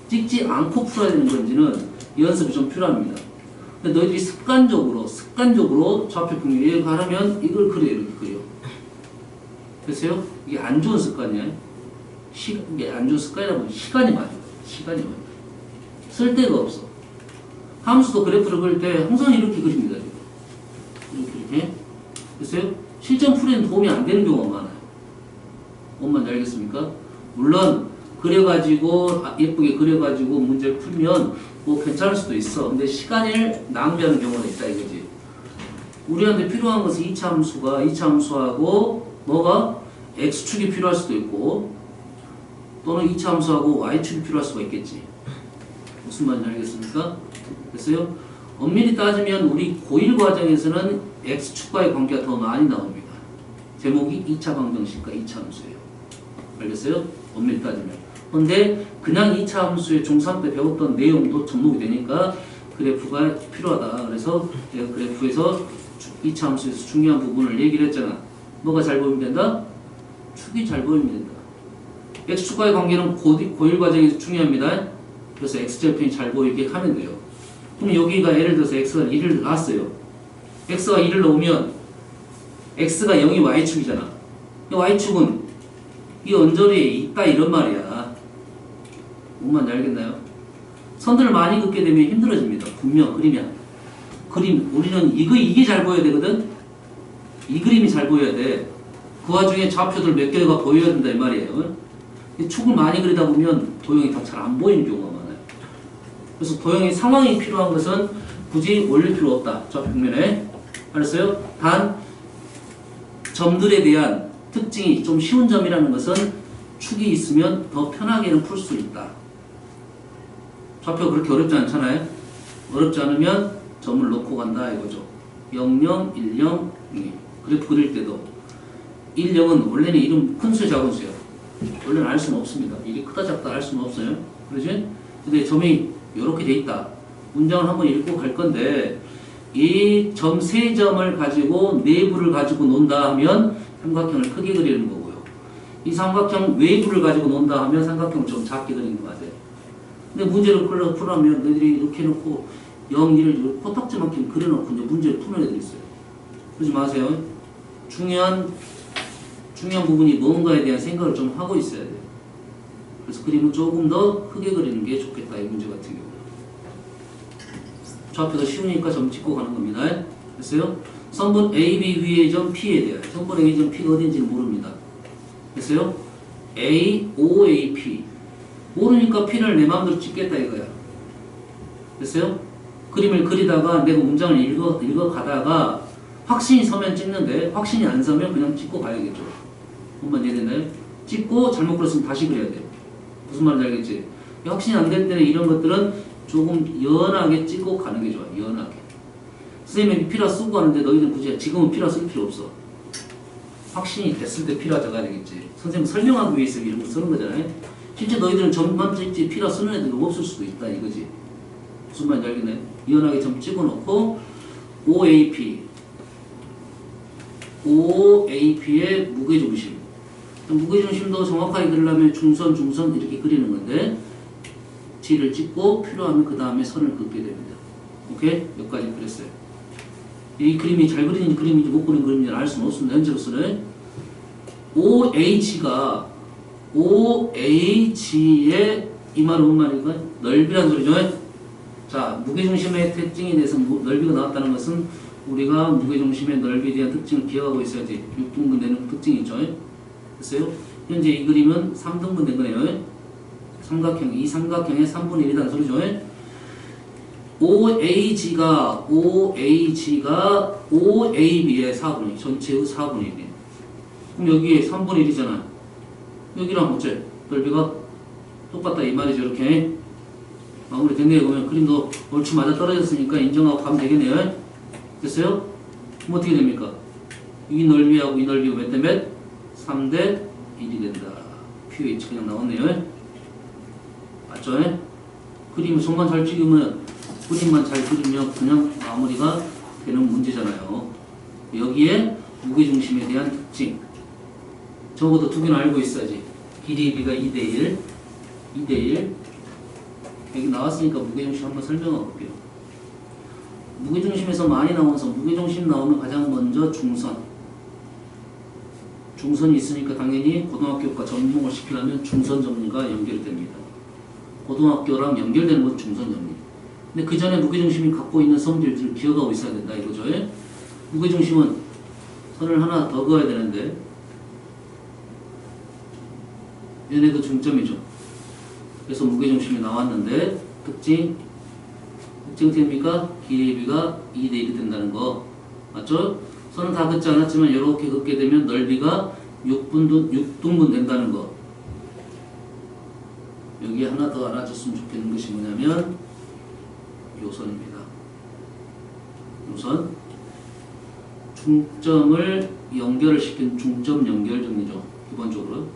찍지 않고 풀어야 되는 건지는 연습이 좀 필요합니다. 근데 너희들이 습관적으로 좌표 평면 이렇게 하면 이걸 그려, 이렇게 그려. 됐어요? 이게 안 좋은 습관이야. 이게 안 좋은 습관이라면 시간이 많이 쓸 데가 없어. 함수도 그래프를 그릴 때 항상 이렇게 그립니다. 이렇게. 됐어요? 실전 풀이는 도움이 안 되는 경우가 많아요. 뭔 말인지 알겠습니까? 물론 그려가지고 예쁘게 그려가지고 문제를 풀면 뭐 괜찮을 수도 있어. 근데 시간을 낭비하는 경우가 있다 이거지. 우리한테 필요한 것은 2차 함수하고 뭐가 x축이 필요할 수도 있고 또는 2차 함수하고 y축이 필요할 수가 있겠지. 무슨 말인지 알겠습니까? 됐어요? 엄밀히 따지면 우리 고1 과정에서는 x축과의 관계가 더 많이 나옵니다. 제목이 2차 방정식과 2차 함수예요. 알겠어요? 엄밀히 따지면. 근데 그냥 2차 함수의 중3 때 배웠던 내용도 접목이 되니까 그래프가 필요하다. 그래서 내가 그래프에서 2차 함수에서 중요한 부분을 얘기를 했잖아. 뭐가 잘 보이면 된다? 축이 잘 보이면 된다. x축과의 관계는 고1 과정에서 중요합니다. 그래서 x절편이 잘 보이게 하면 돼요. 그럼 여기가 예를 들어서 x가 1을 넣었어요. x가 1을 넣으면 x가 0이 y축이잖아. y축은 이 언저리에 있다 이런 말이야. 뭔 말인지 알겠나요? 선들을 많이 긋게 되면 힘들어집니다. 분명 그리면. 우리는 이게 잘 보여야 되거든? 이 그림이 잘 보여야 돼. 그 와중에 좌표들 몇 개가 보여야 된다 이 말이에요. 축을 많이 그리다 보면 도형이 다 잘 안 보이는 경우가 많아요. 그래서 도형의 상황이 필요한 것은 굳이 올릴 필요 없다. 좌표평면에. 알았어요? 단 점들에 대한 특징이 좀 쉬운 점이라는 것은 축이 있으면 더 편하게는 풀 수 있다. 좌표가 그렇게 어렵지 않잖아요? 어렵지 않으면 점을 놓고 간다 이거죠. 0, 0, 1, 0, 2. 그래프 그릴 때도 1, 0은 원래는 이름 큰 수야 작은 수야. 원래는 알 수는 없습니다. 일이 크다 작다 알 수는 없어요. 그러지? 근데 점이 이렇게 돼 있다. 문장을 한번 읽고 갈 건데 이 점 세 점을 가지고 내부를 가지고 논다 하면 삼각형을 크게 그리는 거고요. 이 삼각형 외부를 가지고 논다 하면 삼각형을 좀 작게 그리는 거 맞아요. 근데 문제를 풀어면 너희들이 이렇게 해놓고 0, 1을 코딱지만큼 그려놓고 이제 문제를 푸는 애들이 있어요. 그러지 마세요. 중요한 부분이 뭔가에 대한 생각을 좀 하고 있어야 돼요. 그래서 그림을 조금 더 크게 그리는 게 좋겠다. 이 문제 같은 경우. 좌표가 쉬우니까 점 찍고 가는 겁니다. 됐어요? 선분 AB 위의 점 P에 대한 선분 A 점 P가 어딘지는 모릅니다. 됐어요? A, O, A, P 모르니까 P를 내 마음대로 찍겠다 이거야. 됐어요? 그림을 그리다가 내가 문장을 읽어 가다가 확신이 서면 찍는데 확신이 안 서면 그냥 찍고 가야겠죠. 뭔 이해됐나요? 찍고 잘못 그렸으면 다시 그려야 돼요. 무슨 말인지 알겠지? 확신이 안 될 때는 이런 것들은 조금 연하게 찍고 가는 게 좋아요. 연하게. 선생님이 피라 쓰고 하는데 너희들 굳이 지금은 피라 쓸 필요 없어. 확신이 됐을 때 피라 적어야 되겠지. 선생님 설명하기 위해서 이런 거 쓰는 거잖아요. 실제 너희들은 점만 찍지 피라 쓰는 애들도 없을 수도 있다 이거지. 무슨 말인지 알겠나요? 연하게 점 찍어놓고 OAP의 무게중심. 무게중심도 정확하게 그리려면 중선 이렇게 그리는 건데 G를 찍고 필요하면 그 다음에 선을 긋게 됩니다. 오케이? 여기까지 그랬어요. 이 그림이 잘 그리는 그림인지 못 그리는 그림인지 알 수는 없습니다. 현재로서는 OH의 이 말은 뭔 말인가? 넓이란 소리죠. 자, 무게중심의 특징에 대해서 넓이가 나왔다는 것은 우리가 무게중심의 넓이에 대한 특징을 기억하고 있어야지. 6등분 되는 특징이죠. 됐어요? 현재 이 그림은 3등분 된 거예요. 이 삼각형의 3분의 1이라는 소리죠. OAG가 OAB의 4분의 1, 전체의 4분의 1이에요. 그럼 여기에 3분의 1이잖아. 여기랑 어째? 넓이가 똑같다 이 말이죠. 이렇게 마무리 됐네요. 그러면 그림도 얼추 맞아 떨어졌으니까 인정하고 가면 되겠네요. 됐어요? 그럼 어떻게 됩니까? 이 넓이하고 이 넓이가 몇 대 몇? 3대 1이 된다. pH 그냥 나왔네요. 맞죠? 그림을 손만 잘 찍으면 그림만 잘 그리면 그냥 마무리가 되는 문제잖아요. 여기에 무게중심에 대한 특징 적어도 두 개는 알고 있어야지. 길이 비가 2대1 2대1 여기 나왔으니까 무게중심 한번 설명해 볼게요. 무게중심에서 많이 나오는 선, 무게중심 나오면 가장 먼저 중선. 중선이 있으니까 당연히 고등학교과 전공을 시키려면 중선 정리가 연결이 됩니다. 고등학교랑 연결되는 건 중선 정리. 근데 그 전에 무게중심이 갖고 있는 성질들을 기억하고 있어야 된다 이거죠. 무게중심은 선을 하나 더 그어야 되는데 얘네도 중점이죠. 그래서 무게중심이 나왔는데 특징 어떻게 됩니까? 길이의 비가 2대 1이 된다는 거 맞죠? 선은 다 긋지 않았지만 이렇게 긋게 되면 넓이가 6등분 된다는 거. 여기에 하나 더 알아줬으면 좋겠는 것이 뭐냐면 요 선입니다. 요 선. 중점을 연결을 시킨 중점 연결 정리죠. 기본적으로.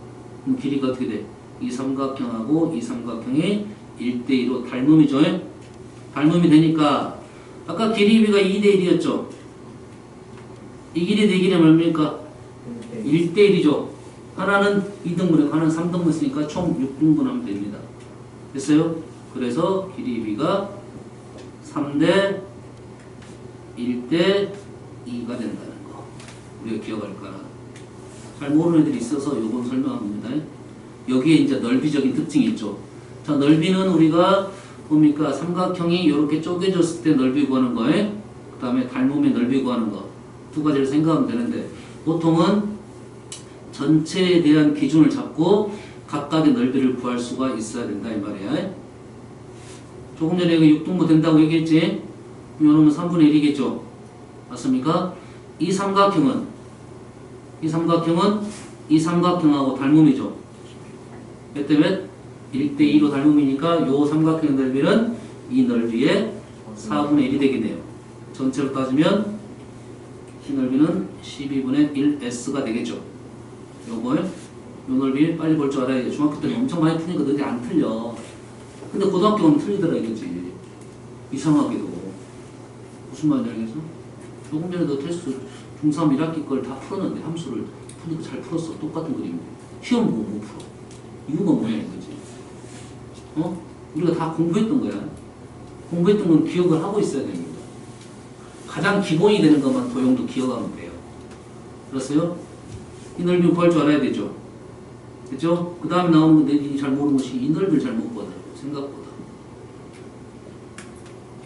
그럼 길이가 어떻게 돼? 이 삼각형하고 이 삼각형이 1대2로 닮음이죠. 닮음이 되니까 아까 길이비가 2대1이었죠. 이 길이 네 길이 뭡니까? 1대1이죠. 하나는 2등분이고 하나는 3등분 했으니까 총 6등분 하면 됩니다. 됐어요? 그래서 길이비가 3대 1대 2가 된다는 거. 우리가 기억할까? 잘 모르는 애들이 있어서 요건 설명합니다. 여기에 이제 넓이적인 특징이 있죠. 자, 넓이는 우리가 뭡니까? 삼각형이 이렇게 쪼개졌을 때 넓이 구하는 거에 그 다음에 닮음의 넓이 구하는 거. 두 가지를 생각하면 되는데 보통은 전체에 대한 기준을 잡고 각각의 넓이를 구할 수가 있어야 된다 이 말이야. 조금 전에 여기 6등분 된다고 얘기했지? 이러면 3분의 1이겠죠? 맞습니까? 이 삼각형은 이 삼각형하고 닮음이죠. 몇 대 몇? 1대2로 닮음이니까 요 삼각형의 넓이는 이 넓이의 4분의 1이 되겠네요. 전체로 따지면 이 넓이는 12분의 1s가 되겠죠. 요거 요 넓이 빨리 볼 줄 알아야 돼. 중학교 때는 엄청 많이 푸니까 너희 안 틀려. 근데 고등학교 가면 틀리더라 이거지. 이상하게도. 무슨 말인지 알겠어? 조금 전에도 테스트 중3 1학기 걸 다 풀었는데 함수를 푸니까 잘 풀었어. 똑같은 그림인데. 시험 보고 못 풀어. 이유가 뭐냐 이거지. 우리가 다 공부했던 거야. 공부했던 건 기억을 하고 있어야 됩니다. 가장 기본이 되는 것만 도형도 기억하면 돼요. 알았어요? 이 넓이 구할 줄 알아야 되죠. 됐죠? 그 다음에 나오는 건 내가 잘 모르는 것이 이 넓이를 잘 못 구하더라고. 생각보다.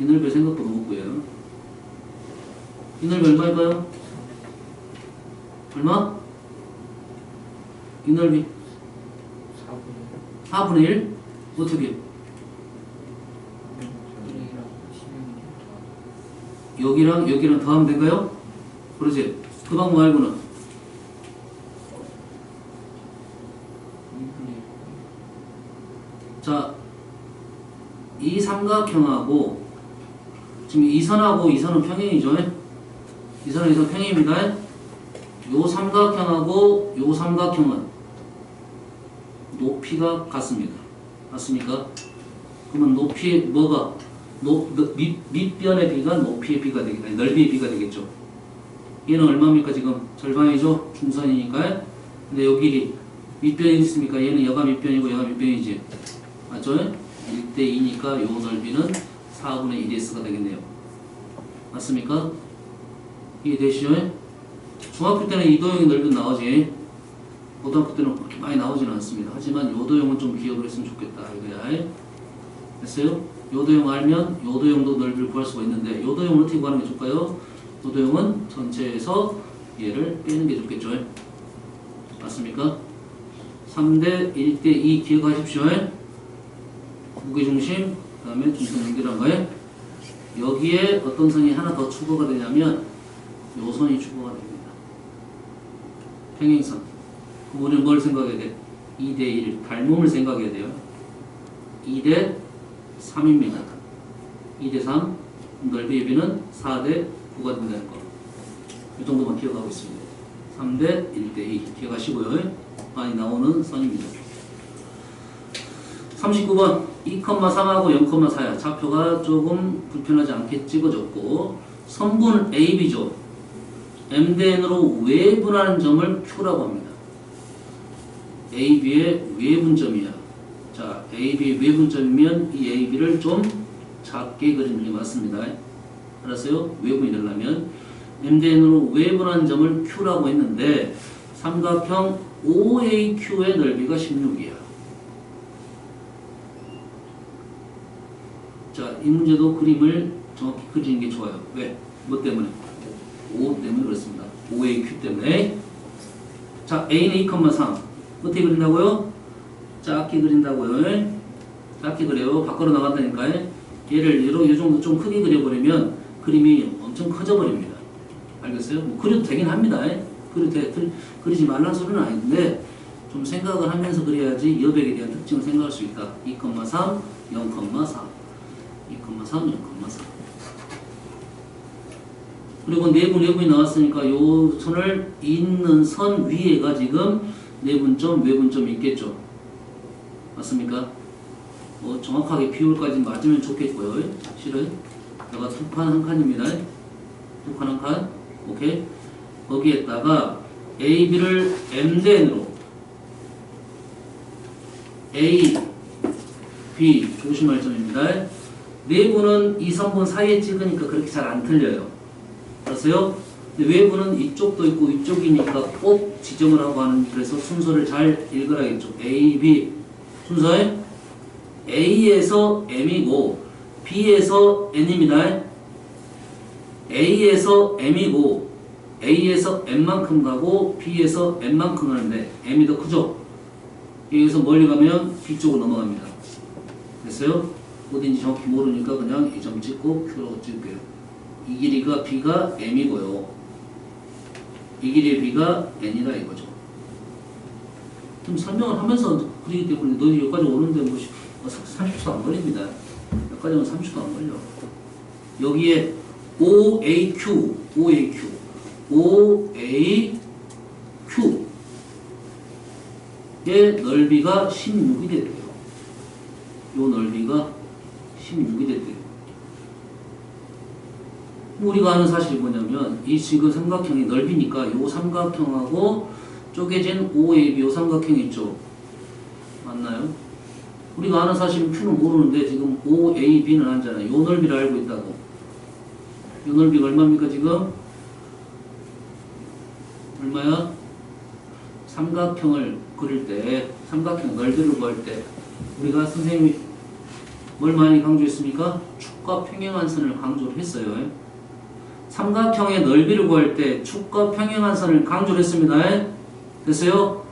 이 넓이를 생각보다 못 구해요. 이 넓이 얼마일까요? 얼마? 이 넓이 4분의 1? 어떻게? 여기랑 더하면 될까요? 그러지? 그 방법 말고는 자, 이 삼각형하고 지금 이 선하고 이 선은 평행이죠? 이 선은 평행입니다. 요 삼각형하고 요 삼각형은 높이가 같습니다. 맞습니까? 그러면 높이 뭐가 밑변의 비가 높이의 비가 되겠다. 넓이의 비가 되겠죠. 얘는 얼마입니까? 지금 절반이죠. 중선이니까. 근데 여기 밑변이 있습니까? 얘는 여가 밑변이고 여가 밑변이지. 맞죠? 1대2니까 요 넓이는 4분의 1s가 되겠네요. 맞습니까? 이해되시죠? 중학교 때는 이 도형의 넓이도 나오지. 고등학교 때는 그렇게 많이 나오지는 않습니다. 하지만 요 도형은 좀 기억을 했으면 좋겠다. 이거야. 됐어요? 요 도형 알면 요 도형도 넓이를 구할 수가 있는데 요 도형은 어떻게 구하는 게 좋을까요? 요 도형은 전체에서 얘를 빼는 게 좋겠죠. 맞습니까? 3대 1대2 기억하십시오. 무게중심, 그 다음에 중선 연결한 거에 여기에 어떤 선이 하나 더 추가가 되냐면 요 선이 추가가 됩니다. 평행선. 그럼 우리는 뭘 생각해야 돼? 2대1 닮음을 생각해야 돼요. 2대 3입니다. 2대 3 넓이의 비는 4대 9가 된다는 거. 이 정도만 기억하고 있습니다. 3대 1대 2 기억하시고요. 많이 나오는 선입니다. 39번 2,3하고 0,4야. 좌표가 조금 불편하지 않게 찍어줬고 선분 AB죠. M대N으로 외분하는 점을 Q라고 합니다. AB의 외분점이야. 자, AB 외분점이면 이 AB를 좀 작게 그리는 게 맞습니다. 알았어요? 외분이 되려면 MDN으로 외분한 점을 Q라고 했는데 삼각형 OAQ의 넓이가 16이야. 자, 이 문제도 그림을 정확히 그리는 게 좋아요. 왜? 뭐 때문에? O 때문에 그렇습니다. OAQ 때문에. 자, A는 2,3. 어떻게 그린다고요? 작게 그린다고요. 작게 그려요. 밖으로 나간다니까. 얘를 얘로 이 정도 좀 크게 그려버리면 그림이 엄청 커져 버립니다. 알겠어요? 뭐 그려도 되긴 합니다. 그리지 말라는 소리는 아닌데 좀 생각을 하면서 그려야지 여백에 대한 특징을 생각할 수 있다. 2,3, 0,4 2,3, 0,4 그리고 내분, 외분이 나왔으니까 요 선을 있는 선 위에가 지금 내분점, 외분점이 있겠죠. 맞습니까? 정확하게 비율까지 맞으면 좋겠고요. 실은 내가 두 칸 한 칸입니다. 두 칸 한 칸. 오케이. 거기에다가 AB를 MDN으로 A, B 조심할 점입니다. 내부는 이 선분 사이에 찍으니까 그렇게 잘 안 틀려요. 알았어요? 근데 외부는 이쪽도 있고 이쪽이니까 꼭 지정을 하고 하는, 그래서 순서를 잘 읽으라겠죠. A, B 순서에 A에서 M이고 B에서 N입니다. A에서 M이고 A에서 M만큼 가고 B에서 N만큼 가는데 M이 더 크죠? 여기서 멀리 가면 B 쪽으로 넘어갑니다. 됐어요? 어딘지 정확히 모르니까 그냥 이 점 찍고 Q로 찍을게요. 이 길이가 B가 M이고요. 이 길이의 B가 N이다 이거죠. 좀 설명을 하면서 그리기 때문에 너희 여기까지 오는데 뭐 30초도 안 걸립니다. 여기까지 오면 30초도 안 걸려. 여기에 OAQ의 넓이가 16이 됐대요. 요 넓이가 16이 됐대요. 우리가 아는 사실이 뭐냐면 이 지금 삼각형의 넓이니까 요 삼각형하고 쪼개진 OAB 요 삼각형이 있죠. 맞나요? 우리가 아는 사실은 Q는 모르는데 지금 OAB는 알잖아요. 요 넓이를 알고 있다고. 요 넓이가 얼마입니까 지금? 얼마야? 삼각형을 그릴 때, 삼각형 넓이를 구할 때 우리가 선생님이 뭘 많이 강조했습니까? 축과 평행한 선을 강조를 했어요. 삼각형의 넓이를 구할 때 축과 평행한 선을 강조를 했습니다. 됐어요?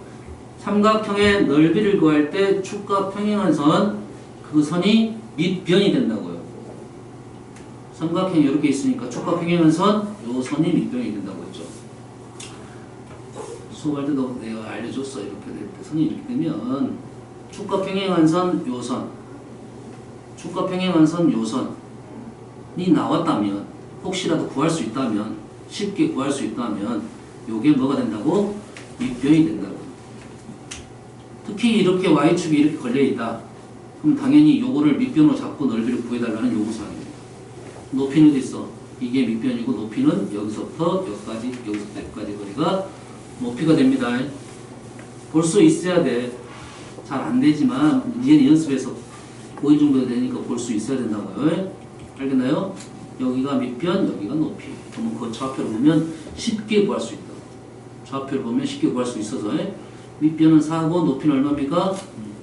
삼각형의 넓이를 구할 때 축과 평행한 선, 그 선이 밑변이 된다고요. 삼각형이 이렇게 있으니까 축과 평행한 선, 요 선이 밑변이 된다고 했죠. 수업할 때도 내가 알려줬어. 이렇게 될 때 선이 이렇게 되면 축과 평행한 선, 요 선, 축과 평행한 선, 요 선이 나왔다면, 혹시라도 구할 수 있다면, 쉽게 구할 수 있다면 요게 뭐가 된다고? 밑변이 된다고. 특히 이렇게 Y축이 이렇게 걸려있다. 그럼 당연히 요거를 밑변으로 잡고 넓이를 구해달라는 요구사항입니다. 높이는 어디 있어? 이게 밑변이고 높이는 여기서부터 여기까지, 여기서부터 여기까지 거리가 높이가 됩니다. 볼 수 있어야 돼. 잘 안 되지만 이제는 연습해서 거의 정도 되니까 볼 수 있어야 된다고요. 알겠나요? 여기가 밑변, 여기가 높이. 그러면 그 좌표를 보면 쉽게 구할 수 있다. 좌표를 보면 쉽게 구할 수 있어서 밑변은 4고 높이는 얼마입니까?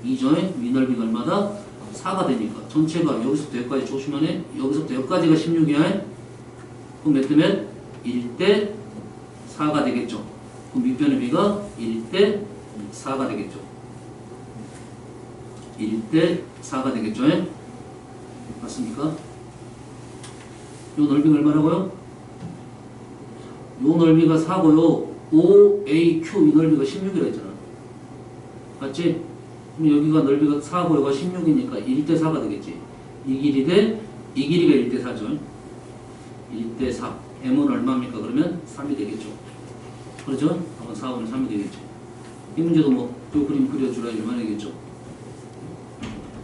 2죠. 위넓이가 얼마다? 4가 되니까 전체가 여기서부터 여기까지 조심하네. 여기서부터 여기까지가 16이야. 그럼 몇 대 몇? 1대 4가 되겠죠. 그럼 밑변의 비가 1대 4가 되겠죠. 1대 4가 되겠죠. 맞습니까? 요 넓이가 얼마라고요? 요 넓이가 4고요. OAQ 이 넓이가 16이라 했잖아. 맞지? 그럼 여기가 넓이가 4고 여기가 16이니까 1대 4가 되겠지. 이 길이 대 이 길이가 1대 4죠. 1대 4. M은 얼마입니까? 그러면 3이 되겠죠. 그렇죠? 한번 4분의 3이 되겠죠. 이 문제도 뭐 요 그림 그려주라 이러면 되겠죠.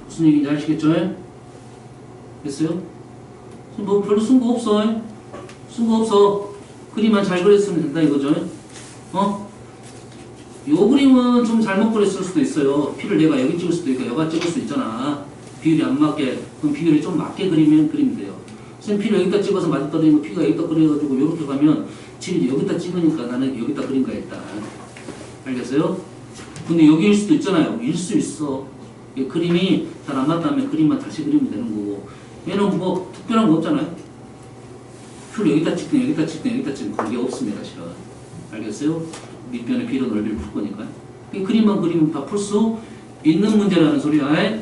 무슨 얘기인지 아시겠죠? 됐어요? 뭐 별로 쓴 거 없어. 쓴 거 없어. 그림만 잘 그렸으면 된다 이거죠. 요 그림은 좀 잘못 그렸을 수도 있어요. P를 내가 여기 찍을 수도 있고 여기 찍을 수 있잖아. 비율이 안 맞게. 그럼 비율이 좀 맞게 그리면 돼요. 선생님 P를 여기다 찍어서 맞았더니 P가 여기다 그려가지고 이렇게 가면 G를 여기다 찍으니까 나는 여기다 그린 거야 일단. 알겠어요? 근데 여기일 수도 있잖아요. 일 수 있어. 그림이 잘 안 맞다면 그림만 다시 그리면 되는 거고. 얘는 뭐 특별한 거 없잖아요. P를 여기다 찍든 여기다 찍든 여기다 찍든 관계 없습니다. 실은. 알겠어요? 밑변의 B로 넓이를 풀 거니까. 그림만 그리면 다 풀 수 있는 문제라는 소리야.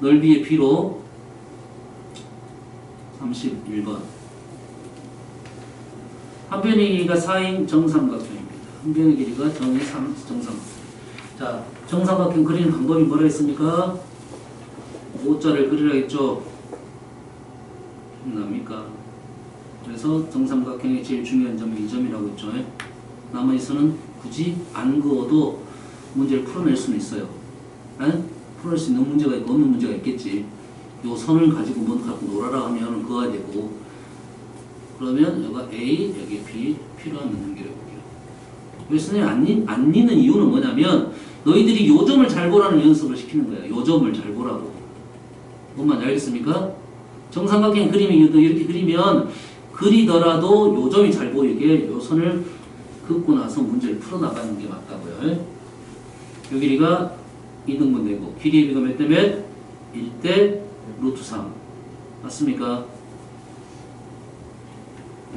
넓이의 B로 31번. 한 변의 길이가 4인 정삼각형입니다. 한 변의 길이가 정삼각형. 자, 정삼각형 그리는 방법이 뭐라 했습니까? O자를 그리라 했죠. 납니까? 그래서 정삼각형의 제일 중요한 점이 이 점이라고 했죠. 나머지서는 굳이 안 그어도 문제를 풀어낼 수는 있어요. 풀어낼 수 있는 문제가 있고 없는 문제가 있겠지. 요 선을 가지고 뭐 갖고 놀아라 하면 그어야 되고, 그러면 여기가 A, 여기 B 필요하면 연결해볼게요. 그래서 안 읽는 이유는 뭐냐면 너희들이 요 점을 잘 보라는 연습을 시키는 거야. 요 점을 잘 보라고. 뭔 말인지 알겠습니까? 정삼각형 그림이 이렇게 그리면 그리더라도 요 점이 잘 보이게 요 선을 긋고 나서 문제를 풀어나가는 게 맞다고요. 요 길이가 2등분 되고 길이의 비가 몇 대 몇? 1대 루트 3. 맞습니까?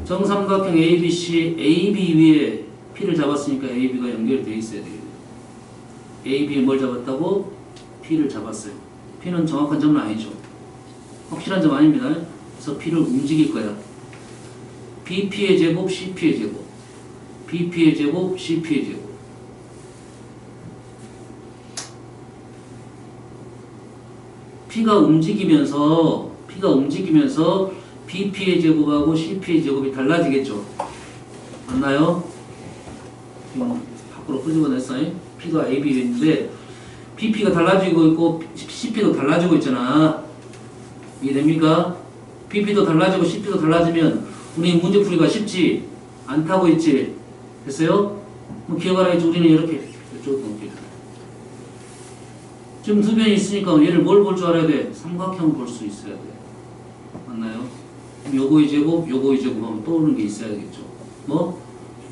정삼각형 ABC, AB 위에 P를 잡았으니까 AB가 연결되어 있어야 돼요. AB에 뭘 잡았다고? P를 잡았어요. P는 정확한 점은 아니죠. 확실한 점 아닙니다. 그래서 P를 움직일 거야. BP의 제곱, CP의 제곱. BP의 제곱, CP의 제곱. P가 움직이면서 BP의 제곱하고 CP의 제곱이 달라지겠죠. 맞나요? 밖으로 끄집어냈어요. P가 AB인데 BP가 달라지고 있고 CP도 달라지고 있잖아. 이해됩니까? BP도 달라지고 CP도 달라지면 우리 문제풀이가 쉽지 않다고 했지. 됐어요? 뭐 기억하라 했지. 우리는 이렇게 이쪽으로 넘기자. 지금 두 변이 있으니까 얘를 뭘 볼 줄 알아야 돼? 삼각형 볼 수 있어야 돼. 맞나요? 그럼 요거의 제곱, 요거의 제곱 하면 떠오르는 게 있어야겠죠. 뭐?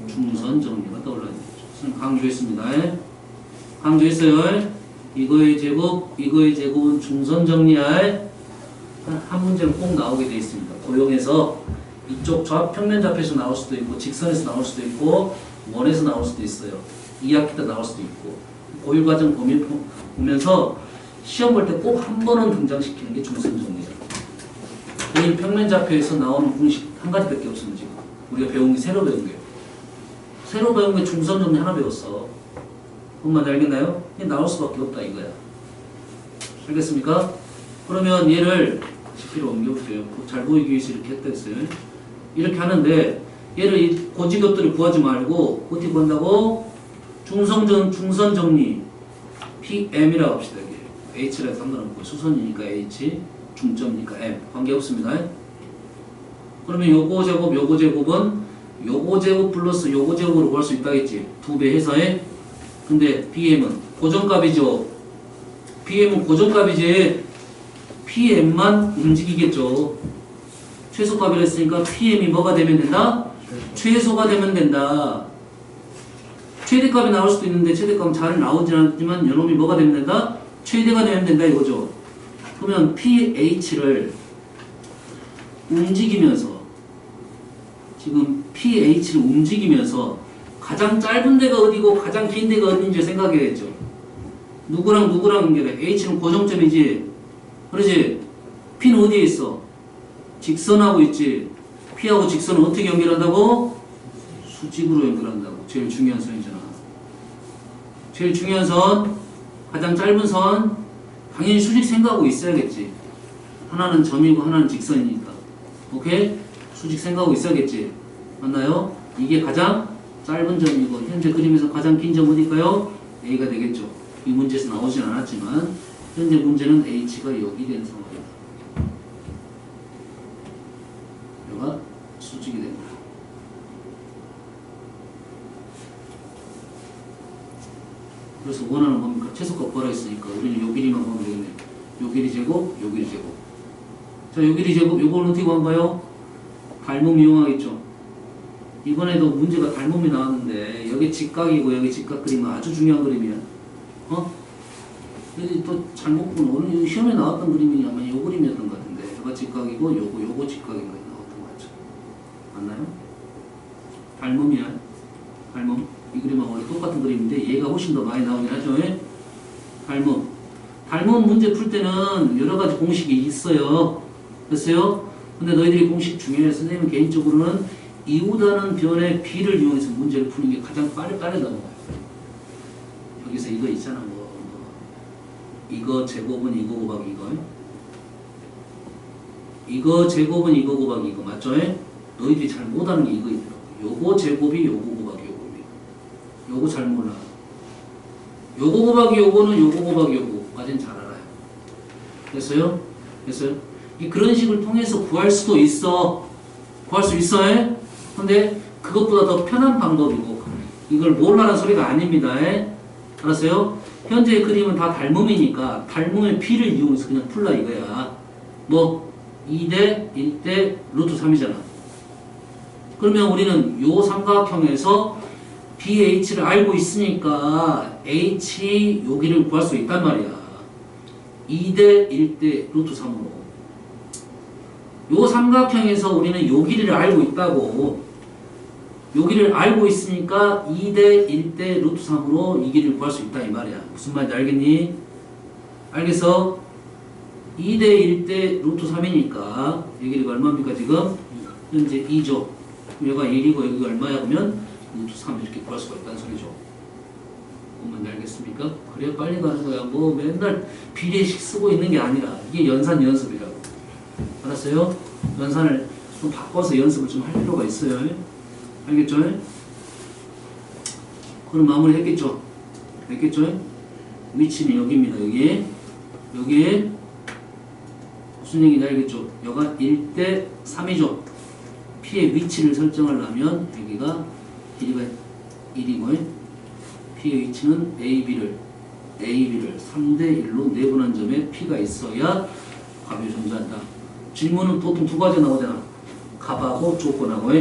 중선 정리가 떠올라야 되겠죠. 선생님 강조했습니다. 강조했어요. 이거의 제곱, 이거의 제곱은 중선 정리할 한 문제는 꼭 나오게 되어 있습니다. 고용해서 이쪽 평면 좌표에서 나올 수도 있고 직선에서 나올 수도 있고 원에서 나올 수도 있어요. 2학기 때 나올 수도 있고 고유 과정 보면서 시험 볼 때 꼭 한 번은 등장시키는 게 중선 정리예요. 이 평면 좌표에서 나오는 공식 한 가지밖에 없습니다. 지금 우리가 배운 게 새로 배운 게요. 새로 배운 게 중선 정리 하나 배웠어. 뭔 말인지 알겠나요? 이게 나올 수밖에 없다 이거야. 알겠습니까? 그러면 얘를 GP로 옮겨볼게요. 잘 보이기 위해서 이렇게 했다 했어요. 이렇게 하는데 얘를 이 고지것들을 구하지 말고 어떻게 구한다고? 중선 정리 PM이라고 합시다. 이게 H라서 상관없고 수선이니까 H, 중점이니까 M 관계없습니다. 그러면 요거 제곱, 요거 제곱은 요거 제곱 플러스 요거 제곱으로 구할 수 있다겠지. 2배 해서 해. 근데 BM은 고정값이죠. BM은 고정값이지. PM만 움직이겠죠. 최소값이라 했으니까 PM이 뭐가 되면 된다? 최소가 되면 된다. 최대값이 나올 수도 있는데 최대값은 잘 나오진 않지만 요놈이 뭐가 되면 된다? 최대가 되면 된다 이거죠. 그러면 PH를 움직이면서 지금 PH를 움직이면서 가장 짧은 데가 어디고 가장 긴 데가 어딘지 생각해야겠죠. 누구랑 연결해? H는 고정점이지. 그러지? P는 어디에 있어? 직선하고 있지. P하고 직선은 어떻게 연결한다고? 수직으로 연결한다고. 제일 중요한 선이잖아. 제일 중요한 선, 가장 짧은 선, 당연히 수직 생각하고 있어야겠지. 하나는 점이고 하나는 직선이니까. 오케이? 수직 생각하고 있어야겠지. 맞나요? 이게 가장 짧은 점이고 현재 그림에서 가장 긴 점 어딜까요? A가 되겠죠. 이 문제에서 나오진 않았지만 현재 문제는 H가 여기 된 상황입니다. 여기가 수직이 됩니다. 그래서 원하는 뭡니까? 최소값 구하라 했으니까 우리는 요 길이만 구하면 되겠네. 요 길이 제곱, 요 길이 제곱. 자, 요 길이 제곱, 요걸 어떻게 구한가요? 닮음 이용하겠죠. 이번에도 문제가 닮음이 나왔는데 여기 직각이고 여기 직각 그림은 아주 중요한 그림이야. 여기 또 잘못 보면 오늘 시험에 나왔던 그림이 아마 요 그림이었던 것 같은데 여기가 직각이고 요거 직각인 거 나왔던 것 같죠. 맞나요? 닮음이야. 닮음. 이 그림하고 원래 똑같은 그림인데 얘가 훨씬 더 많이 나오긴 하죠. 닮음. 닮음 문제 풀 때는 여러 가지 공식이 있어요. 됐어요? 근데 너희들이 공식 중에 선생님은 개인적으로는 이웃하는 변의 b를 이용해서 문제를 푸는 게 가장 빠르게 넘어가요. 여기서 이거 있잖아. 이거 제곱은 이거 곱하기 이거. 이거 제곱은 이거 곱하기 이거. 맞죠? 너희들이 잘 못하는 게 이거 있더라고. 요거 제곱이 요거 곱하기 요거입니다. 요거 잘 몰라. 요거 곱하기 요거는 요거 곱하기 요거까지는 잘 알아요. 됐어요? 됐어요? 그런 식을 통해서 구할 수도 있어. 구할 수 있어. 근데 그것보다 더 편한 방법이고 이걸 몰라라는 소리가 아닙니다. 알았어요? 현재의 그림은 다 닮음이니까 닮음의 b를 이용해서 그냥 풀라 이거야. 뭐 2대 1대 루트 3이잖아. 그러면 우리는 요 삼각형에서 BH를 알고 있으니까 H 여기를 구할 수 있단 말이야. 2대 1대 루트 3으로. 요 삼각형에서 우리는 요 길이를 알고 있다고. 요 길이를 알고 있으니까 2대 1대 루트 3으로 이 길이를 구할 수 있다 이 말이야. 무슨 말인지 알겠니? 알겠어? 2대 1대 루트 3이니까 이 길이가 얼마입니까 지금? 현재 2죠. 여기가 1이고 여기가 얼마야 그러면 루트 3 이렇게 구할 수가 있다는 소리죠. 뭔지 알겠습니까? 그래야 빨리 가는 거야. 뭐 맨날 비례식 쓰고 있는 게 아니라 이게 연산 연습이라고. 알았어요? 연산을 좀 바꿔서 연습을 좀 할 필요가 있어요. 알겠죠? 그럼 마무리 했겠죠? 됐겠죠? 위치는 여기입니다. 여기에 무슨 얘기인지 알겠죠? 여기가 1대 3이죠. P의 위치를 설정하려면 여기가 길이가 1이고 P의 위치는 AB를 3대 1로 내분한 점에 P가 있어야 값이 존재한다. 질문은 보통 두 가지 나오잖아. 값하고 조건하고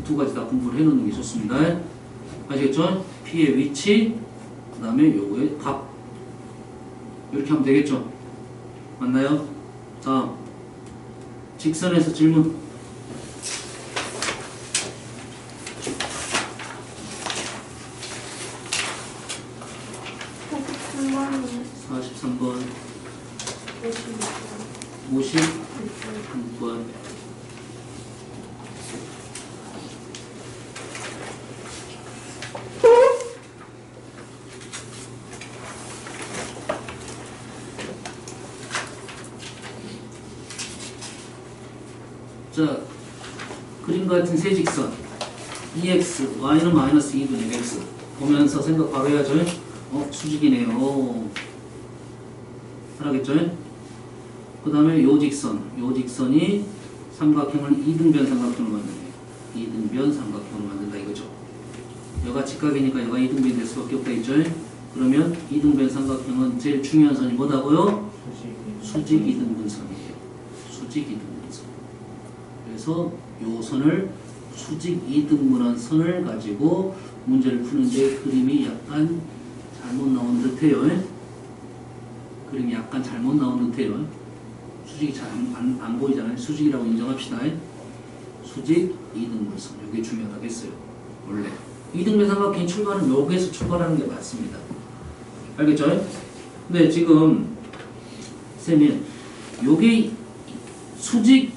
두 가지 다 공부를 해놓는 게 좋습니다. 아시겠죠? P의 위치, 그 다음에 요거의 값. 이렇게 하면 되겠죠? 맞나요? 다음. 직선에서 질문. 43번. 56번. 자, 그림 같은 세 직선 EX, Y는 마이너스 2분의 X 보면서 생각 바로 해야죠. 수직이네요. 알겠죠? 그 다음에 요 직선이 삼각형을 2등변 삼각형으로 만드네요. 2등변 삼각형으로 만든다 이거죠. 여가 직각이니까 여가 2등변이 될 수밖에 없다 있죠. 그러면 2등변 삼각형은 제일 중요한 선이 뭐다고요? 수직 2등분선이에요. 수직 2등분선. 그래서 요 선을 수직 2등분한 선을 가지고 문제를 푸는데 그림이 약간 잘못 나온 듯해요. 그림이 약간 잘못 나온 듯해요. 수직이 잘 안 보이잖아요. 수직이라고 인정합시다. 수직 2등분선. 이게 중요하겠어요. 원래 2등변 삼각형의 출발은 여기에서 출발하는 게 맞습니다. 알겠죠? 근데 지금 쌤이 요게 수직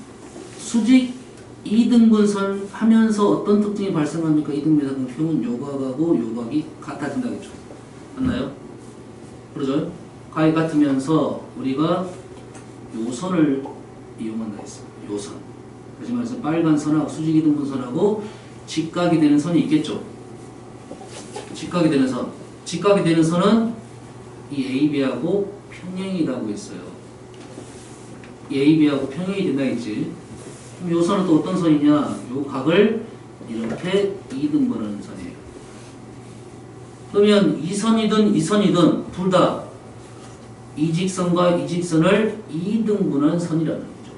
2등분선 하면서 어떤 특징이 발생합니까? 2등변 삼각형은 요각하고 요각이 같아진다겠죠. 맞나요? 그러죠? 각이 같으면서 우리가 요 선을 이용한다 했습니다. 요 선. 다시 말해서 빨간 선하고 수직 2등분선하고 직각이 되는 선이 있겠죠. 직각이 되는 선. 직각이 되는 선은 이 AB하고 평행이라고 했어요. 이 AB하고 평행이 된다 했지. 그럼 요 선은 또 어떤 선이냐? 요 각을 이렇게 2등분하는 선이에요. 그러면 이 선이든 이 선이든 둘 다 이 직선과 이 직선을 2등분한 선이라는 거죠.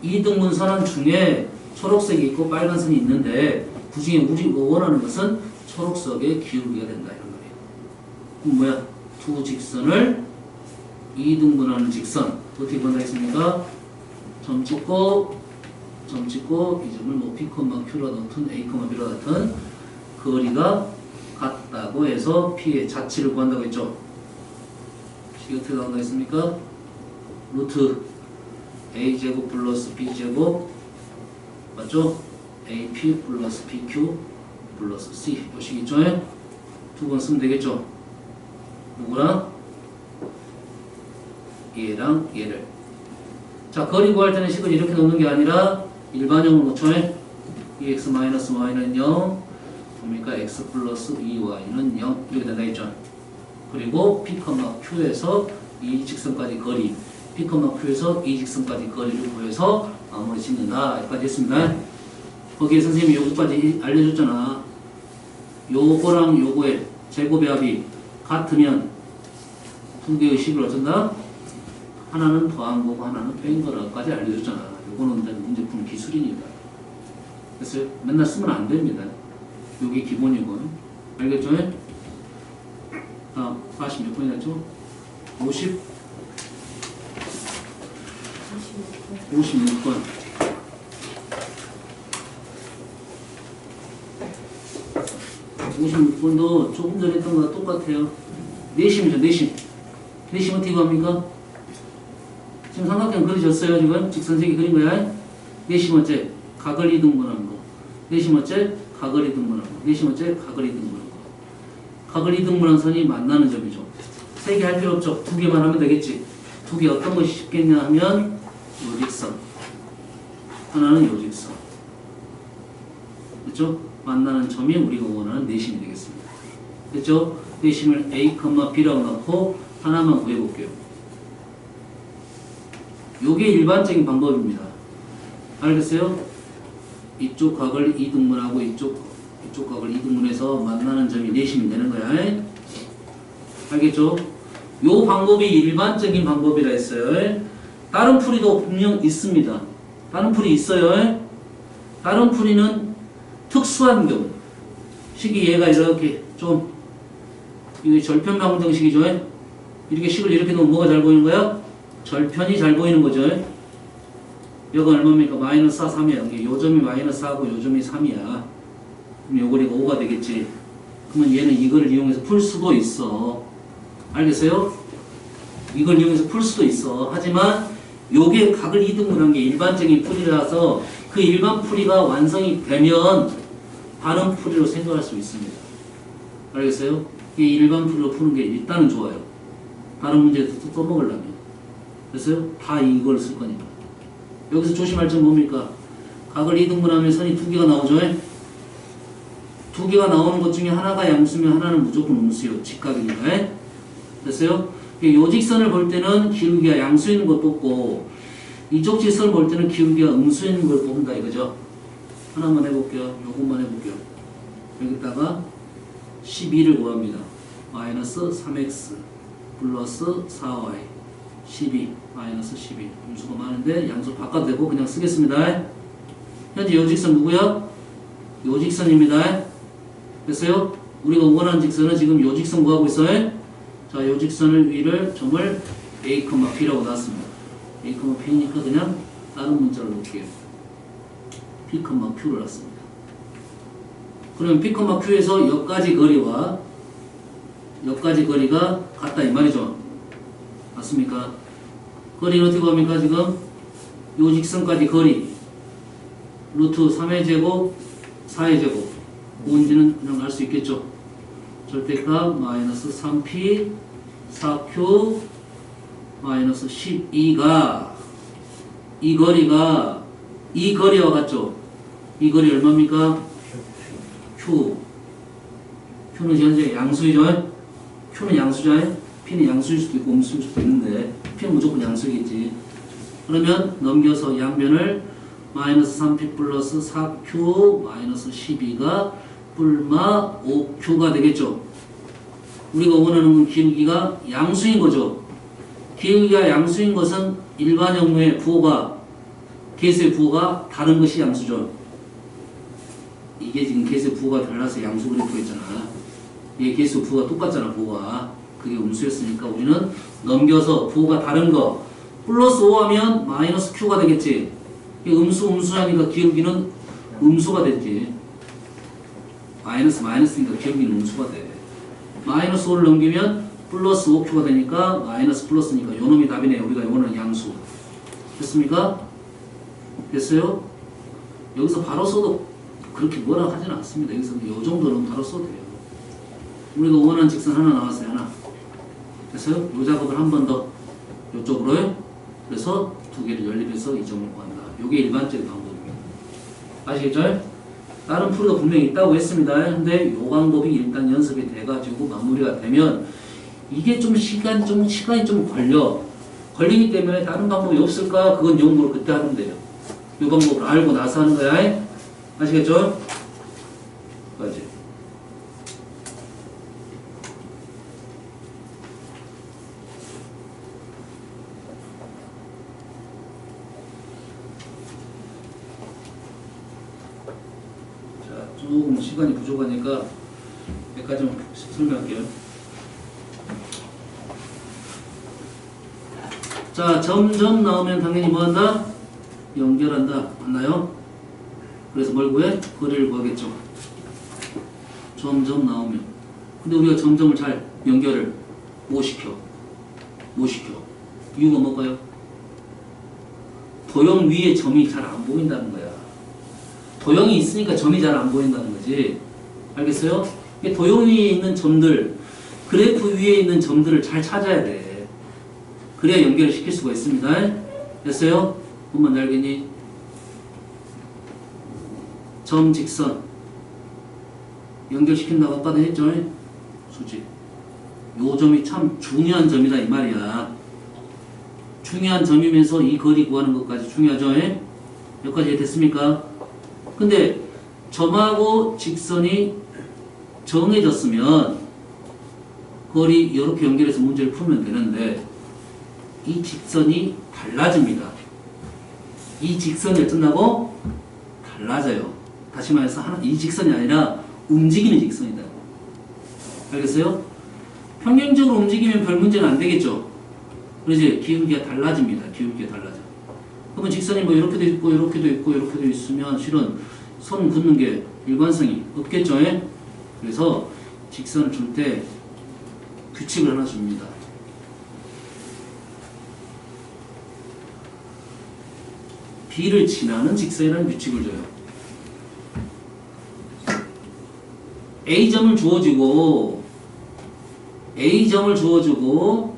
2등분 선 중에 초록색이 있고 빨간 선이 있는데 그 중에 우리가 원하는 것은 초록색의 기울기가 된다 이런 거예요. 그럼 뭐야? 두 직선을 2등분하는 직선 어떻게 본다겠습니까? 점 찍고 이 점을 뭐 P, Q라 같은 A, B라 같은 거리가 같다고 해서 P의 자치를 구한다고 했죠. 이게 어떻게 나온다 했습니까? 루트 A제곱 플러스 B제곱 맞죠? AP 플러스 PQ 플러스 C 요 식 있죠? 두 번 쓰면 되겠죠? 누구랑? 얘랑 얘를. 자, 거리 구할 때는 식을 이렇게 놓는 게 아니라 일반형으로 놓죠? 2x 마이너스 y는 0 그러니까 x 플러스 2y는 0 이렇게 된다 했죠? 그리고 P, Q에서 이 직선까지 거리 P, Q에서 이 직선까지 거리를 구해서 마무리 짓는다 여기까지 했습니다. 거기에 선생님이 요거까지 알려줬잖아. 요거랑 요거의 제곱의 합이 같으면 두 개의 식을 어쩐다? 하나는 더한 거고 하나는 뺀 거라까지 알려줬잖아. 요거는 문제풀 기술이니까. 그래서 맨날 쓰면 안 됩니다. 요게 기본이고. 알겠죠? 40 몇 번이 났죠? 56번. 56번도 조금 전에 했던 거랑 똑같아요. 내심이죠, 내심. 내심 어떻게 구합니까? 지금 삼각형 그려졌어요, 지금? 직선색이 그린 거야. 내심 어째? 각을 이등분하는 거. 내심 어째? 각을 이등분하는 거. 내심 어째? 각을 이등분하는 거. 각을 이등분한 선이 만나는 점이죠. 세 개 할 필요 없죠. 두 개만 하면 되겠지. 두 개 어떤 것이 쉽겠냐 하면 요 직선. 하나는 요 직선. 그렇죠? 만나는 점이 우리가 원하는 내심이 되겠습니다. 그렇죠? 내심을 A, B라고 넣고 하나만 구해볼게요. 요게 일반적인 방법입니다. 알겠어요? 이쪽 각을 이등분하고 이쪽 각을 이등분해서 만나는 점이 내심이 되는 거야. 알겠죠? 요 방법이 일반적인 방법이라 했어요. 다른 풀이도 분명 있습니다. 다른 풀이 있어요. 다른 풀이는 특수한 경우. 식이 얘가 이렇게 좀 이게 절편방정식이죠. 이렇게 식을 이렇게 놓으면 뭐가 잘 보이는 거야? 절편이 잘 보이는 거죠. 여기가 얼마입니까? 마이너스 4, 3이야. 요 점이 마이너스 4고 요 점이 3이야. 그럼 요 거리가 5가 되겠지. 그러면 얘는 이걸 이용해서 풀 수도 있어. 알겠어요? 이걸 이용해서 풀 수도 있어. 하지만 요게 각을 이등분한 게 일반적인 풀이라서 그 일반 풀이가 완성이 되면 다른 풀이로 생각할 수 있습니다. 알겠어요? 이 일반 풀이로 푸는 게 일단은 좋아요. 다른 문제도 또 써먹으려면. 그래서요? 다 이걸 쓸 거니까. 여기서 조심할 점 뭡니까? 각을 이등분하면 선이 두 개가 나오죠? 두 개가 나오는 것 중에 하나가 양수면 하나는 무조건 음수요. 직각이니까. 됐어요? 요 직선을 볼 때는 기울기가 양수인 걸 뽑고 이쪽 직선을 볼 때는 기울기가 음수인 걸 뽑는다 이거죠. 하나만 해볼게요. 요것만 해볼게요. 여기다가 12를 구합니다. 마이너스 3x 플러스 4y 12 마이너스 12 음수가 많은데 양수 바꿔도 되고 그냥 쓰겠습니다. 현재 요 직선 누구야? 요 직선입니다. 됐어요? 우리가 원하는 직선은 지금 요 직선 구하고 있어요. 자, 요 직선을 위를 점을 A, P라고 놨습니다. A, P니까 그냥 다른 문자를 놓을게요. P, Q를 놨습니다. 그러면 P, Q에서 여기까지 거리와 여기까지 거리가 같다 이 말이죠. 맞습니까? 거리는 어떻게 구합니까? 지금 요 직선까지 거리 루트 3의 제곱 4의 제곱 뭔지는 그냥 알 수 있겠죠. 절대값 마이너스 3p 4q 마이너스 12가 이 거리가 이 거리와 같죠. 이 거리 얼마입니까? Q는 현재 양수이죠. Q는 양수죠. P는 양수일 수도 있고 음수일 수도 있는데 P는 무조건 양수겠지. 그러면 넘겨서 양변을 마이너스 3p 플러스 4q 마이너스 12가 뿔마 5q가 되겠죠. 우리가 원하는 건 기울기가 양수인 거죠. 기울기가 양수인 것은 일반 형무의 부호가 개수의 부호가 다른 것이 양수죠. 이게 지금 개수의 부호가 달라서 양수 그래프가 있잖아. 얘 개수 부호가 똑같잖아. 부호가. 그게 음수였으니까 우리는 넘겨서 부호가 다른 거 플러스 5 하면 마이너스 Q가 되겠지. 음수하니까 기울기는 음수가 됐지. 마이너스니까 기울기는 음수가 돼. 마이너스 5를 넘기면 플러스 5Q가 되니까 마이너스 플러스니까 요놈이 답이네. 우리가 요거는 양수. 됐습니까? 됐어요? 여기서 바로 써도 그렇게 뭐라 하진 않습니다. 여기서 요 정도는 바로 써도 돼요. 우리가 원하는 직선 하나 나왔어요. 하나. 됐어요? 요 작업을 한 번 더 요쪽으로요. 그래서 두 개를 연립해서 이 점을 구한다. 요게 일반적인 방법입니다. 아시겠죠? 다른 풀이도 분명히 있다고 했습니다. 근데 요 방법이 일단 연습이 돼가지고 마무리가 되면 이게 좀 시간이 좀 걸리기 때문에 다른 방법이 없을까? 그건 연구를 그때 하면 돼요. 요 방법을 알고 나서 하는 거야. 아시겠죠? 까지. 조금 시간이 부족하니까 몇 가지만 설명할게요. 자, 점점 나오면 당연히 뭐 한다? 연결한다. 맞나요? 그래서 뭘 구해? 거리를 구하겠죠. 점점 나오면. 근데 우리가 점점을 잘 연결을 못 시켜. 이유가 뭘까요? 도형 위에 점이 잘 안 보인다는 거야. 도형이 있으니까 점이 잘 안 보인다는 거지. 알겠어요? 도형 위에 있는 점들, 그래프 위에 있는 점들을 잘 찾아야 돼. 그래야 연결을 시킬 수가 있습니다. 됐어요? 뭔지 알겠니? 점, 직선 연결시킨다고 아까도 했죠? 수직. 요 점이 참 중요한 점이다 이 말이야. 중요한 점이면서 이 거리 구하는 것까지 중요하죠? 여기까지 됐습니까? 근데 점하고 직선이 정해졌으면 거리 이렇게 연결해서 문제를 풀면 되는데 이 직선이 달라집니다. 이 직선이 어쩐다고? 달라져요. 다시 말해서 이 직선이 아니라 움직이는 직선이다. 알겠어요? 평행적으로 움직이면 별 문제는 안 되겠죠? 그러지? 기울기가 달라집니다. 기울기가 달라져. 그러면 직선이 뭐 이렇게도 있고 이렇게도 있고 이렇게도 있으면 실은 선 긋는 게 일관성이 없겠죠? 그래서 직선을 줄 때 규칙을 하나 줍니다. B를 지나는 직선이라는 규칙을 줘요. A점을 주어주고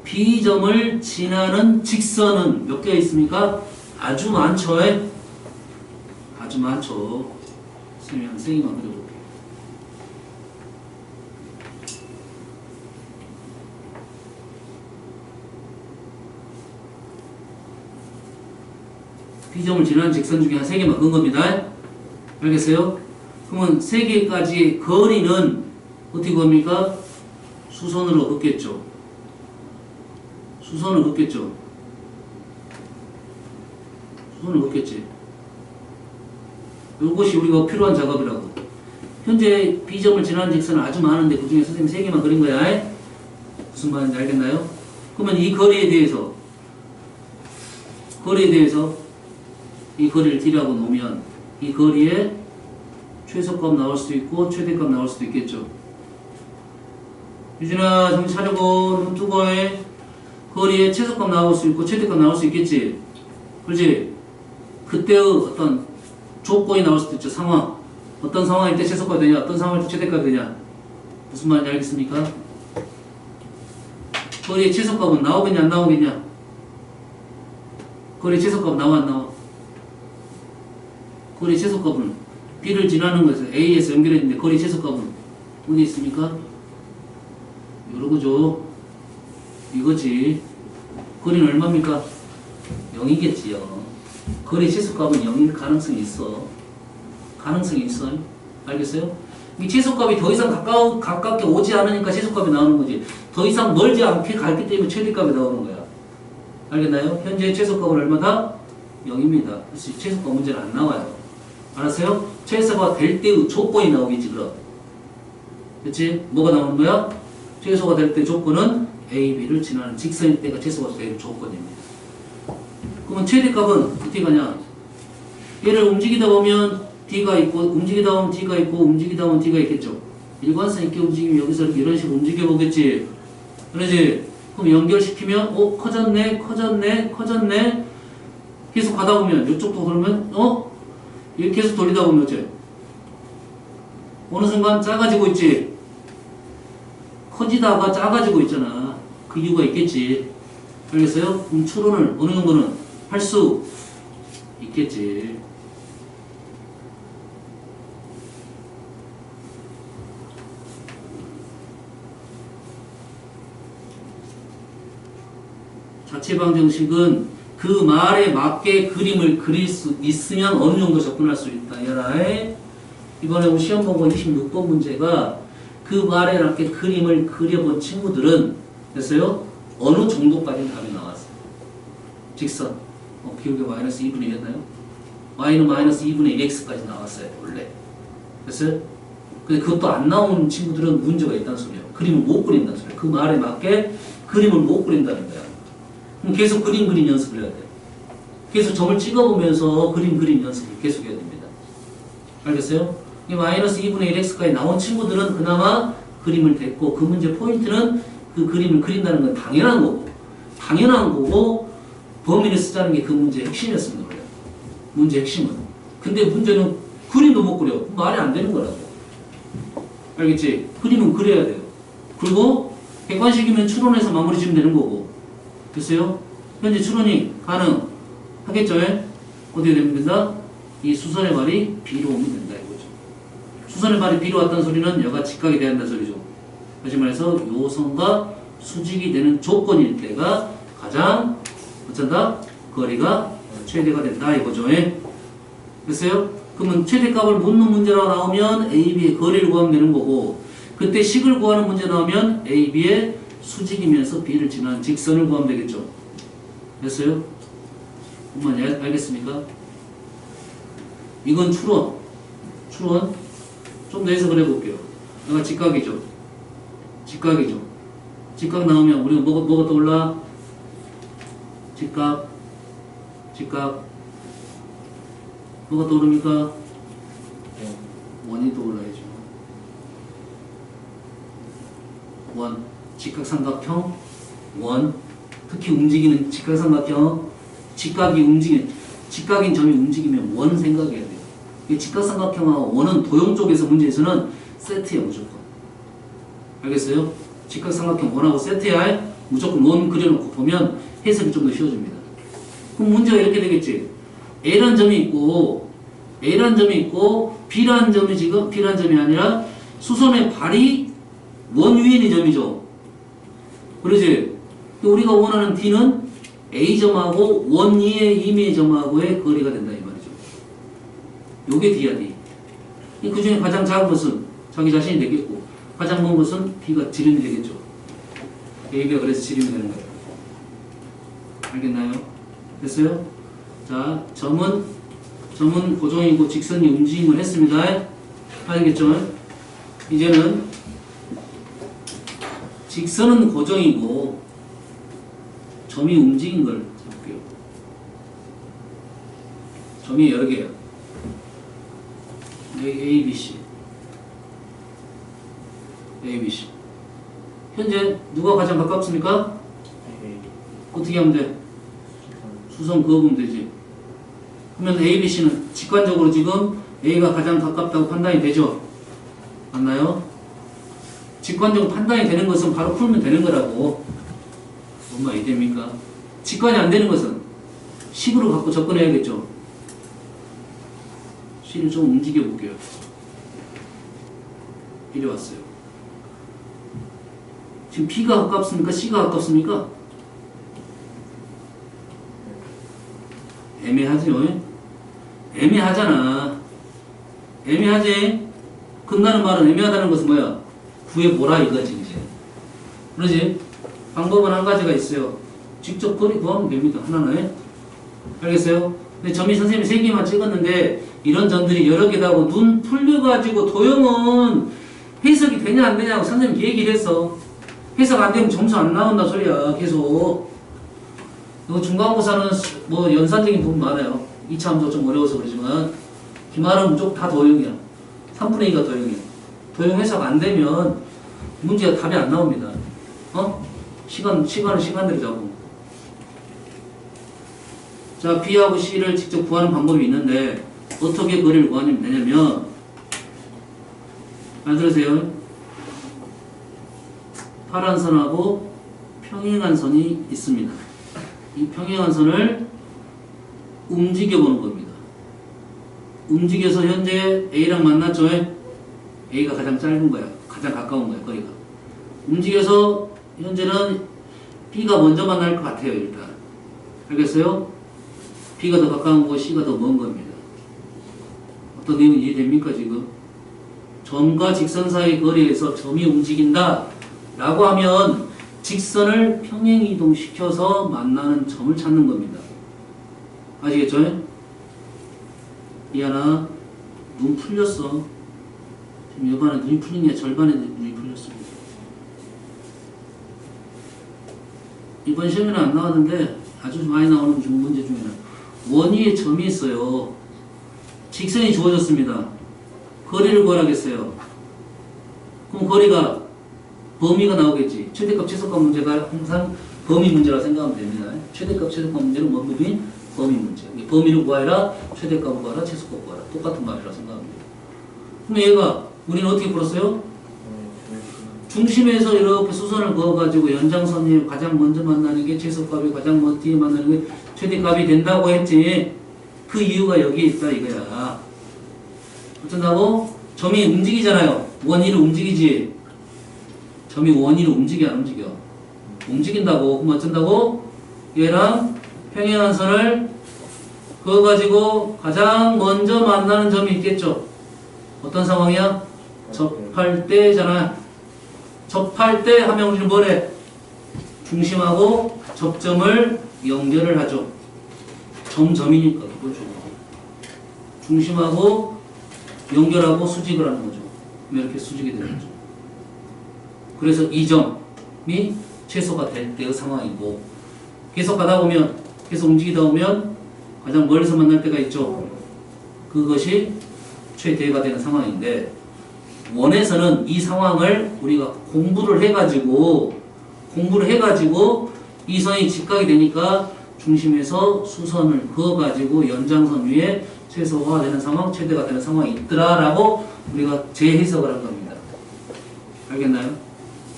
B점을 지나는 직선은 몇 개가 있습니까? 아주 많죠. 아주 많죠. 선생님이 한 3개만 그려볼게요. B점을 지나는 직선 중에 한 3개만 그은 겁니다. 알겠어요? 그러면 3개까지의 거리는 어떻게 구합니까? 수선으로 긋겠죠. 수선을 긋겠지. 이것이 우리가 필요한 작업이라고. 현재 B점을 지나는 직선은 아주 많은데 그 중에 선생님이 3개만 그린 거야. 무슨 말인지 알겠나요? 그러면 이 거리에 대해서 이 거리를 D라고 놓으면 이 거리에 최소값 나올 수도 있고 최대값 나올 수도 있겠죠. 유진아 정신 차리고 눈 뜨고 해. 거리에 최소값 나올 수 있고 최대값 나올 수 있겠지. 그렇지? 그때의 어떤 조건이 나올 수도 있죠. 상황. 어떤 상황일 때 최소값이 되냐, 어떤 상황일 때 최대값이 되냐. 무슨 말인지 알겠습니까? 거리의 최소값은 나오겠냐 안 나오겠냐? 거리의 최소값 나와 안 나와? 거리의 최소값은 B를 지나는 것에서 A에서 연결했는데 거리의 최소값은 어디 있습니까? 요러고죠. 이거지. 거리는 얼마입니까? 0이겠지요. 거리 최소값은 0일 가능성이 있어. 알겠어요? 이 최소값이 더 이상 가깝게 오지 않으니까 최소값이 나오는 거지. 더 이상 멀지 않게 갔기 때문에 최대값이 나오는 거야. 알겠나요? 현재 최소값은 얼마다? 0입니다. 그래서 최소값 문제는 안 나와요. 알았어요? 최소가 될 때의 조건이 나오겠지, 그럼. 그치? 뭐가 나오는 거야? 최소가 될 때 조건은 A, B를 지나는 직선일 때가 최소가 될 조건입니다. 그러면 최대값은 어떻게 가냐? 얘를 움직이다 보면 D가 있고, 움직이다 보면 D가 있고, 움직이다 보면 D가 있겠죠. 일관성 있게 움직이면 여기서 이런 식으로 움직여 보겠지. 그러지? 그럼 연결시키면, 커졌네. 계속 가다 보면, 이쪽도 그러면, 이렇게 계속 돌리다 보면, 어째? 어느 순간 작아지고 있지? 커지다가 작아지고 있잖아. 그 이유가 있겠지. 알겠어요? 그럼 추론을 어느 정도는 할 수 있겠지. 자체방정식은 그 말에 맞게 그림을 그릴 수 있으면 어느 정도 접근할 수 있다. 얘라에 이번에 우리 시험 본 거 26번 문제가 그 말에 맞게 그림을 그려본 친구들은 됐어요? 어느 정도까지 답이 나왔어요. 직선. 기울기 마이너스 2분의 1이었나요? y는 마이너스 2분의 1x까지 나왔어요. 원래. 됐어요? 근데 그것도 안 나온 친구들은 문제가 있다는 소리예요. 그림을 못 그린다는 소리예요. 그 말에 맞게 그림을 못 그린다는 거야. 그럼 계속 그림 연습을 해야 돼요. 계속 점을 찍어보면서 그림 연습을 계속 해야 됩니다. 알겠어요? 이 마이너스 2분의 1x까지 나온 친구들은 그나마 그림을 댔고 그 문제 포인트는 그 그림을 그린다는 건 당연한 거고 범위를 쓰자는 게 그 문제의 핵심이었습니다. 원래. 문제 핵심은. 근데 문제는 그림도 못 그려. 말이 안 되는 거라고. 알겠지? 그림은 그려야 돼요. 그리고 객관식이면 추론해서 마무리 지으면 되는 거고. 됐어요? 현재 추론이 가능하겠죠? 어떻게 됩니다? 이 수선의 발이 B로 오면 된다 이거죠. 수선의 발이 B로 왔다는 소리는 여가 직각이 돼야 한다는 소리죠. 다시 말해서 요 선과 수직이 되는 조건일 때가 가장 어쩐다? 거리가 최대가 된다 이거죠. 됐어요? 그러면 최대값을 묻는 문제가 나오면 A, B의 거리를 구하면 되는 거고 그때 식을 구하는 문제 나오면 A, B의 수직이면서 B를 지나는 직선을 구하면 되겠죠. 됐어요? 엄마 알겠습니까? 이건 추론. 좀 더 해석을 해볼게요. 내가 직각이죠. 직각 나오면 우리가 뭐가 떠올라? 직각. 뭐가 떠오릅니까? 원이 떠올라야죠. 원. 직각삼각형. 원. 특히 움직이는 직각삼각형. 직각인 점이 움직이면 원 생각해야 돼요. 이 직각삼각형하고 원은 도형 쪽에서 문제에서는 세트야 무조건. 알겠어요? 직각삼각형 원하고 세트야. 무조건 원 그려놓고 보면 해석이 좀 더 쉬워집니다. 그럼 문제가 이렇게 되겠지. A라는 점이 있고 B라는 점이 지금 B라는 점이 아니라 수선의 발이 원 위에 있는 점이죠. 그러지? 우리가 원하는 D는 A점하고 원 위의 이미의 점하고의 거리가 된다 이 말이죠. 요게 D야 D. 그 중에 가장 작은 것은 자기 자신이 되겠고 가장 먼 것은 B가 지름이 되겠죠. A가 그래서 지름이 되는 거예요. 알겠나요? 됐어요? 자, 점은 고정이고 직선이 움직임을 했습니다. 알겠죠? 이제는 직선은 고정이고 점이 움직인 걸 해볼게요. 점이 여러 개예요. A, B, C. 현재 누가 가장 가깝습니까? 어떻게 하면 돼? 수선 그어보면 되지. 그러면 A, B, C는 직관적으로 지금 A가 가장 가깝다고 판단이 되죠? 맞나요? 직관적으로 판단이 되는 것은 바로 풀면 되는 거라고. 뭔가 이해됩니까? 직관이 안 되는 것은 식으로 갖고 접근해야겠죠? C를 좀 움직여 볼게요. 이리 왔어요. 지금 B가 가깝습니까? C가 가깝습니까? 애매하죠? 애매하잖아. 애매하지? 끝나는 말은 애매하다는 것은 뭐야? 구해보라 이거지 이제. 그러지? 방법은 한 가지가 있어요. 직접 거리 구하면 됩니다. 하나는. 알겠어요? 근데 점이 선생님이 3개만 찍었는데 이런 점들이 여러 개다 하고 눈 풀려가지고 도형은 해석이 되냐 안 되냐고 선생님 얘기를 했어. 해석 안 되면 점수 안 나온다 소리야 계속. 이거 중간고사는 뭐 연산적인 부분 많아요. 2차 함수가 좀 어려워서 그러지만 기말은 무조건 다 도형이야. 3분의 2가 도형이야. 도형 해석 안 되면 문제가 답이 안 나옵니다. 시간은 시간대로 잡고. 자, B하고 C를 직접 구하는 방법이 있는데 어떻게 거리를 구하면 되냐면 잘 들으세요. 파란 선하고 평행한 선이 있습니다. 이 평행한 선을 움직여 보는 겁니다. 움직여서 현재 A랑 만났죠? A가 가장 짧은 거야. 가장 가까운 거야, 거리가. 움직여서 현재는 B가 먼저 만날 것 같아요, 일단. 알겠어요? B가 더 가까운 거고 C가 더 먼 겁니다. 어떤 내용이 이해됩니까, 지금? 점과 직선 사이 거리에서 점이 움직인다 라고 하면 직선을 평행 이동시켜서 만나는 점을 찾는 겁니다. 아시겠죠? 이하나 눈 풀렸어. 지금 여반에 눈이 풀린 게 절반의 눈이 풀렸습니다. 이번 시험에는 안 나왔는데 아주 많이 나오는 문제 중에는 원위에 점이 있어요. 직선이 주어졌습니다. 거리를 구하라겠어요. 그럼 거리가 범위가 나오겠지. 최대값 최소값 문제가 항상 범위 문제라 생각하면 됩니다. 최대값 최소값 문제는 뭔 부분? 범위 문제. 범위를 구하라, 최대값을 구하라, 최소값 구하라. 똑같은 말이라 생각하면 돼요. 그럼 얘가 우리는 어떻게 풀었어요? 중심에서 이렇게 수선을 그어가지고 연장선이 가장 먼저 만나는 게 최소값이 가장 먼저 뒤에 만나는 게 최대값이 된다고 했지. 그 이유가 여기에 있다 이거야. 어쩐다고? 점이 움직이잖아요. 원위를 움직이지. 점이 원위를 움직여 안 움직여? 움직인다고. 그럼 어쩐다고? 얘랑 평행한 선을 그어가지고 가장 먼저 만나는 점이 있겠죠. 어떤 상황이야? 접할 때잖아. 접할 때 하면 우리는 뭐래? 중심하고 접점을 연결을 하죠. 점이니까 그거죠. 중심하고 연결하고 수직을 하는 거죠. 이렇게 수직이 되는 거죠. 그래서 이 점이 최소가 될 때의 상황이고 계속 가다 보면 계속 움직이다 보면 가장 멀리서 만날 때가 있죠. 그것이 최대가 되는 상황인데 원에서는 이 상황을 우리가 공부를 해가지고 이 선이 직각이 되니까 중심에서 수선을 그어가지고 연장선 위에 최소화되는 상황, 최대가 되는 상황이 있더라라고 우리가 재해석을 한 겁니다. 알겠나요?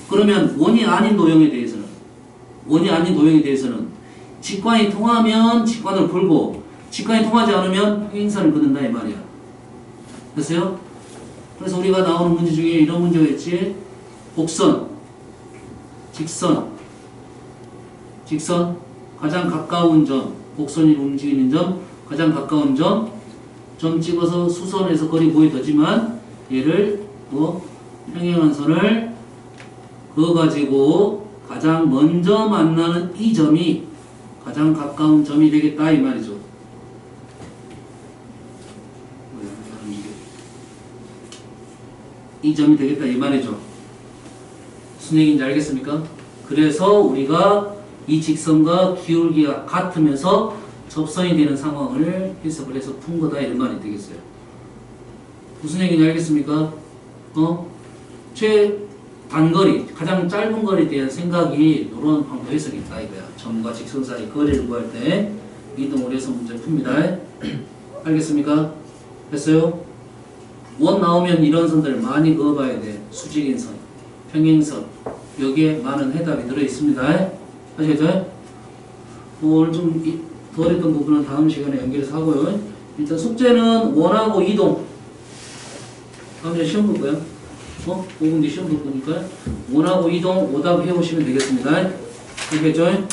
그러면 원이 아닌 도형에 대해서는 직관이 통하면 직관을 풀고 직관이 통하지 않으면 평행선을 그는다 이 말이야. 됐어요? 그래서 우리가 나오는 문제 중에 이런 문제가 있지. 곡선, 직선, 가장 가까운 점, 곡선이 움직이는 점, 가장 가까운 점 찍어서 수선에서 거리 보여더지만 얘를 뭐 평행한 선을 그어가지고 가장 먼저 만나는 이 점이 가장 가까운 점이 되겠다 이 말이죠. 이 점이 되겠다 이 말이죠. 무슨 얘기인지 알겠습니까? 그래서 우리가 이 직선과 기울기가 같으면서 접선이 되는 상황을 해석을 해서 푼 거다 이런 말이 되겠어요. 무슨 얘기인지 알겠습니까? 최단거리, 가장 짧은 거리에 대한 생각이 이런 방법 해석이 있다 이거야. 점과 직선 사이 거리를 구할 때 이동을 해서 문제 풉니다. 알겠습니까? 됐어요? 원 나오면 이런 선들 많이 그어봐야 돼. 수직인 선, 평행선 여기에 많은 해답이 들어있습니다. 아시겠죠? 오늘 좀 덜 했던 부분은 다음 시간에 연결해서 하고요. 일단 숙제는 원하고 이동 다음 시간에 시험 볼 거야. 5분 뒤 시험 볼 거니까 원하고 이동 오답 해오시면 되겠습니다. 알겠죠?